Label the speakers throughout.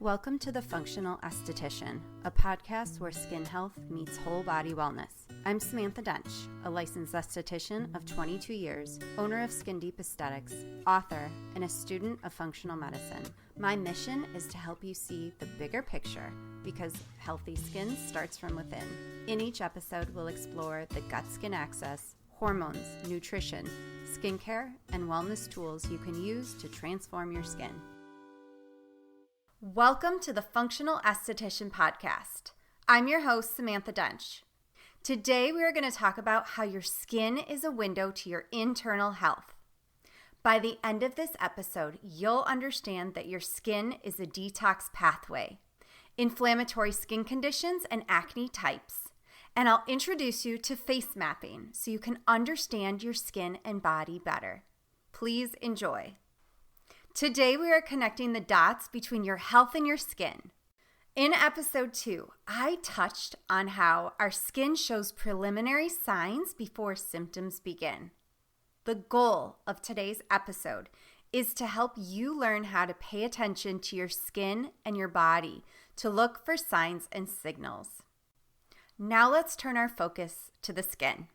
Speaker 1: Welcome to the Functional Aesthetician, a podcast where skin health meets whole body wellness. I'm Samantha Dench, a licensed esthetician of 22 years, owner of Skin Deep Aesthetics, author, and a student of functional medicine. My mission is to help you see the bigger picture because healthy skin starts from within. In each episode, we'll explore the gut-skin axis, hormones, nutrition, skincare, and wellness tools you can use to transform your skin. Welcome to the Functional Aesthetician podcast. I'm your host, Samantha Dench. Today, we are going to talk about how your skin is a window to your internal health. By the end of this episode, you'll understand that your skin is a detox pathway, inflammatory skin conditions, and acne types. And I'll introduce you to face mapping so you can understand your skin and body better. Please enjoy. Today, we are connecting the dots between your health and your skin. In episode 2, I touched on how our skin shows preliminary signs before symptoms begin. The goal of today's episode is to help you learn how to pay attention to your skin and your body to look for signs and signals. Now let's turn our focus to the skin.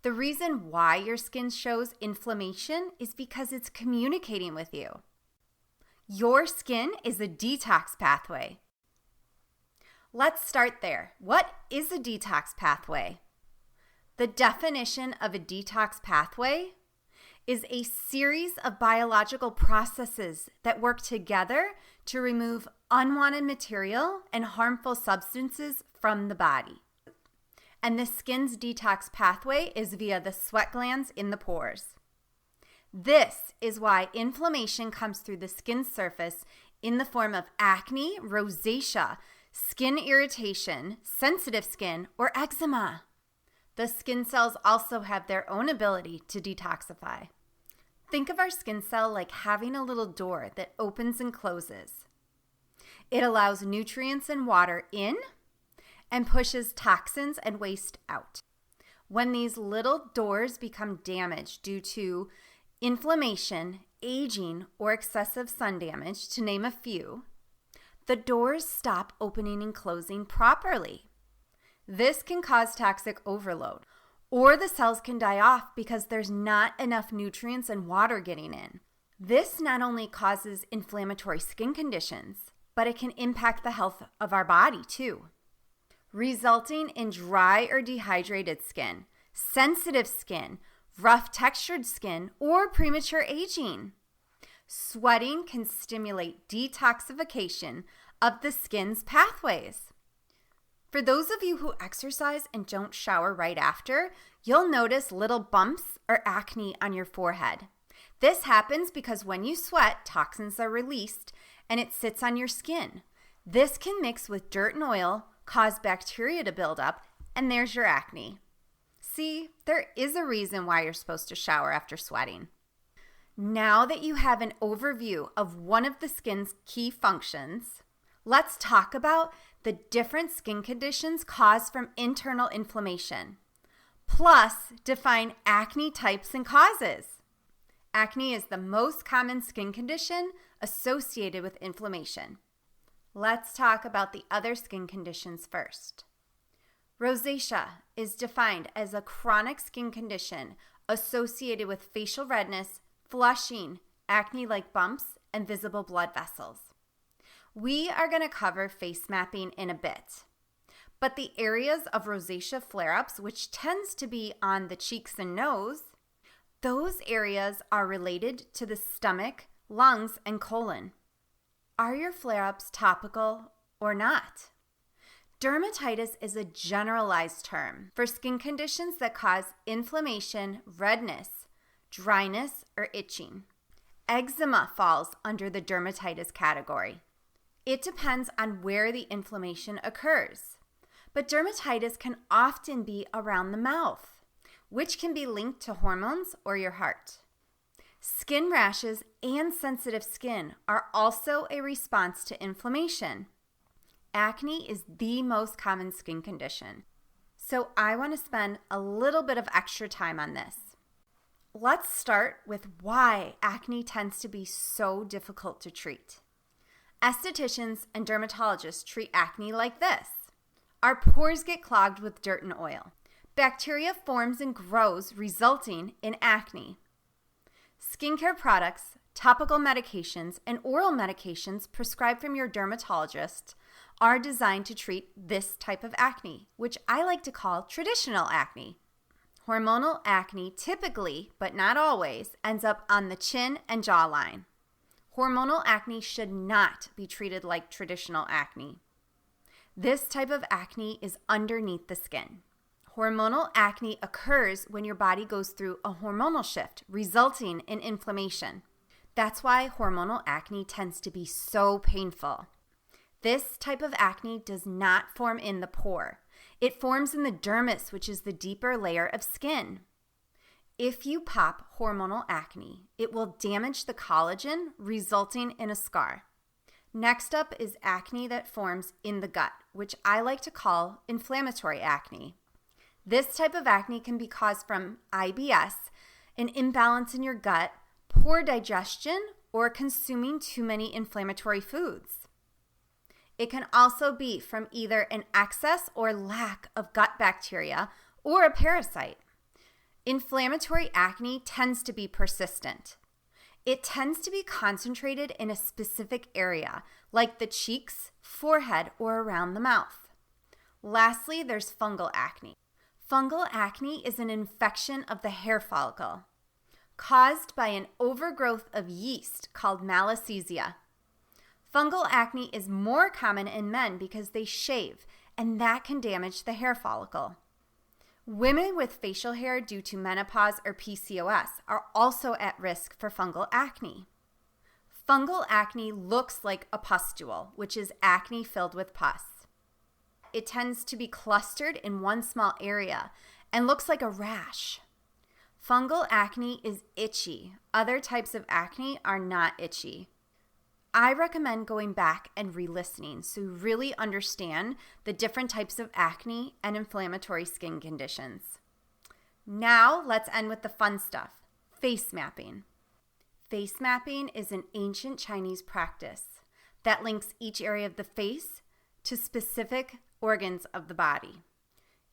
Speaker 1: The reason why your skin shows inflammation is because it's communicating with you. Your skin is a detox pathway. Let's start there. What is a detox pathway? The definition of a detox pathway is a series of biological processes that work together to remove unwanted material and harmful substances from the body. And the skin's detox pathway is via the sweat glands in the pores. This is why inflammation comes through the skin surface in the form of acne, rosacea, skin irritation, sensitive skin, or eczema. The skin cells also have their own ability to detoxify. Think of our skin cell like having a little door that opens and closes. It allows nutrients and water in and pushes toxins and waste out. When these little doors become damaged due to inflammation, aging, or excessive sun damage, to name a few, the doors stop opening and closing properly. This can cause toxic overload, or the cells can die off because there's not enough nutrients and water getting in. This not only causes inflammatory skin conditions, but it can impact the health of our body too, resulting in dry or dehydrated skin, sensitive skin, rough textured skin, or premature aging. Sweating can stimulate detoxification of the skin's pathways. For those of you who exercise and don't shower right after, you'll notice little bumps or acne on your forehead. This happens because when you sweat, toxins are released and it sits on your skin. This can mix with dirt and oil, cause bacteria to build up, and there's your acne. See, there is a reason why you're supposed to shower after sweating. Now that you have an overview of one of the skin's key functions, let's talk about the different skin conditions caused from internal inflammation. Plus, define acne types and causes. Acne is the most common skin condition associated with inflammation. Let's talk about the other skin conditions first. Rosacea is defined as a chronic skin condition associated with facial redness, flushing, acne-like bumps, and visible blood vessels. We are going to cover face mapping in a bit, but the areas of rosacea flare-ups, which tends to be on the cheeks and nose, those areas are related to the stomach, lungs, and colon. Are your flare-ups topical or not? Dermatitis is a generalized term for skin conditions that cause inflammation, redness, dryness, or itching. Eczema falls under the dermatitis category. It depends on where the inflammation occurs, but dermatitis can often be around the mouth, which can be linked to hormones or your heart. Skin rashes and sensitive skin are also a response to inflammation. Acne is the most common skin condition, so I want to spend a little bit of extra time on this. Let's start with why acne tends to be so difficult to treat. Estheticians and dermatologists treat acne like this. Our pores get clogged with dirt and oil. Bacteria forms and grows, resulting in acne. Skincare products, topical medications, and oral medications prescribed from your dermatologist are designed to treat this type of acne, which I like to call traditional acne. Hormonal acne typically, but not always, ends up on the chin and jawline. Hormonal acne should not be treated like traditional acne. This type of acne is underneath the skin. Hormonal acne occurs when your body goes through a hormonal shift, resulting in inflammation. That's why hormonal acne tends to be so painful. This type of acne does not form in the pore. It forms in the dermis, which is the deeper layer of skin. If you pop hormonal acne, it will damage the collagen, resulting in a scar. Next up is acne that forms in the gut, which I like to call inflammatory acne. This type of acne can be caused from IBS, an imbalance in your gut, poor digestion, or consuming too many inflammatory foods. It can also be from either an excess or lack of gut bacteria or a parasite. Inflammatory acne tends to be persistent. It tends to be concentrated in a specific area, like the cheeks, forehead, or around the mouth. Lastly, there's fungal acne. Fungal acne is an infection of the hair follicle caused by an overgrowth of yeast called malassezia. Fungal acne is more common in men because they shave, and that can damage the hair follicle. Women with facial hair due to menopause or PCOS are also at risk for fungal acne. Fungal acne looks like a pustule, which is acne filled with pus. It tends to be clustered in one small area and looks like a rash. Fungal acne is itchy. Other types of acne are not itchy. I recommend going back and re-listening so you really understand the different types of acne and inflammatory skin conditions. Now let's end with the fun stuff, face mapping. Face mapping is an ancient Chinese practice that links each area of the face to specific organs of the body.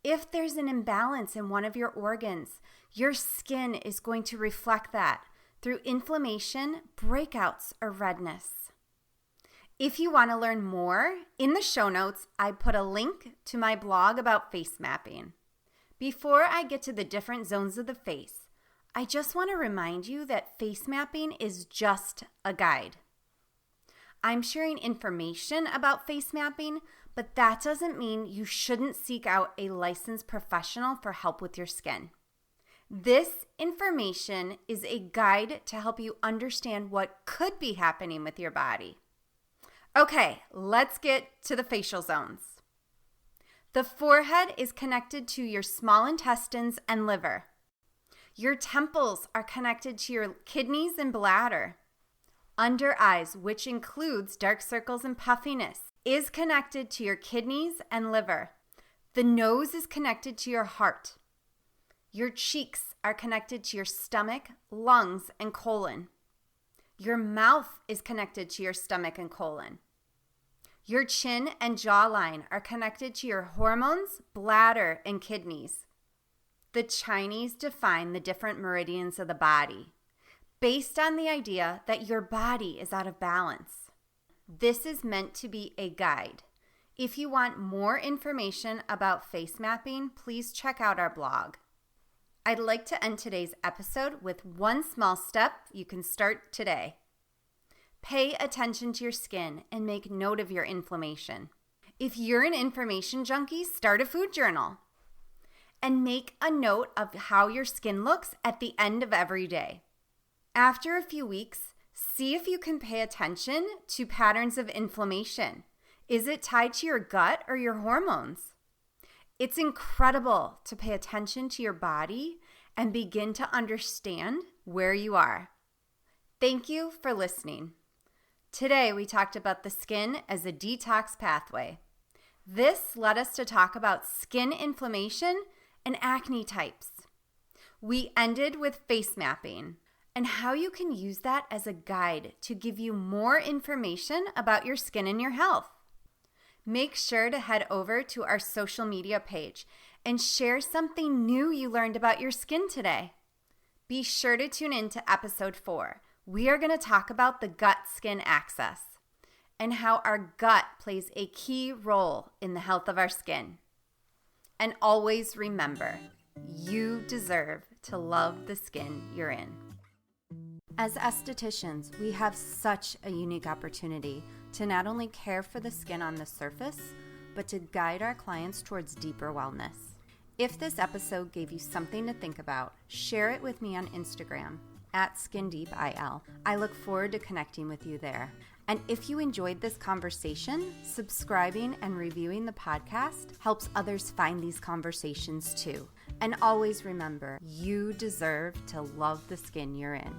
Speaker 1: If there's an imbalance in one of your organs, your skin is going to reflect that through inflammation, breakouts, or redness. If you want to learn more, in the show notes, I put a link to my blog about face mapping. Before I get to the different zones of the face, I just want to remind you that face mapping is just a guide. I'm sharing information about face mapping, but that doesn't mean you shouldn't seek out a licensed professional for help with your skin. This information is a guide to help you understand what could be happening with your body. Okay, let's get to the facial zones. The forehead is connected to your small intestines and liver. Your temples are connected to your kidneys and bladder. Under eyes, which includes dark circles and puffiness, is connected to your kidneys and liver. The nose is connected to your heart. Your cheeks are connected to your stomach, lungs, and colon. Your mouth is connected to your stomach and colon. Your chin and jawline are connected to your hormones, bladder, and kidneys. The Chinese define the different meridians of the body based on the idea that your body is out of balance. This is meant to be a guide. If you want more information about face mapping, please check out our blog. I'd like to end today's episode with one small step you can start today. Pay attention to your skin and make note of your inflammation. If you're an information junkie, start a food journal. And make a note of how your skin looks at the end of every day. After a few weeks, see if you can pay attention to patterns of inflammation. Is it tied to your gut or your hormones? It's incredible to pay attention to your body and begin to understand where you are. Thank you for listening. Today, we talked about the skin as a detox pathway. This led us to talk about skin inflammation and acne types. We ended with face mapping. and how you can use that as a guide to give you more information about your skin and your health. Make sure to head over to our social media page and share something new you learned about your skin today. Be sure to tune in to episode 4. We are going to talk about the gut-skin axis and how our gut plays a key role in the health of our skin. And always remember, you deserve to love the skin you're in. As estheticians, we have such a unique opportunity to not only care for the skin on the surface, but to guide our clients towards deeper wellness. If this episode gave you something to think about, share it with me on Instagram @SkinDeepIL. I look forward to connecting with you there. And if you enjoyed this conversation, subscribing and reviewing the podcast helps others find these conversations too. And always remember, you deserve to love the skin you're in.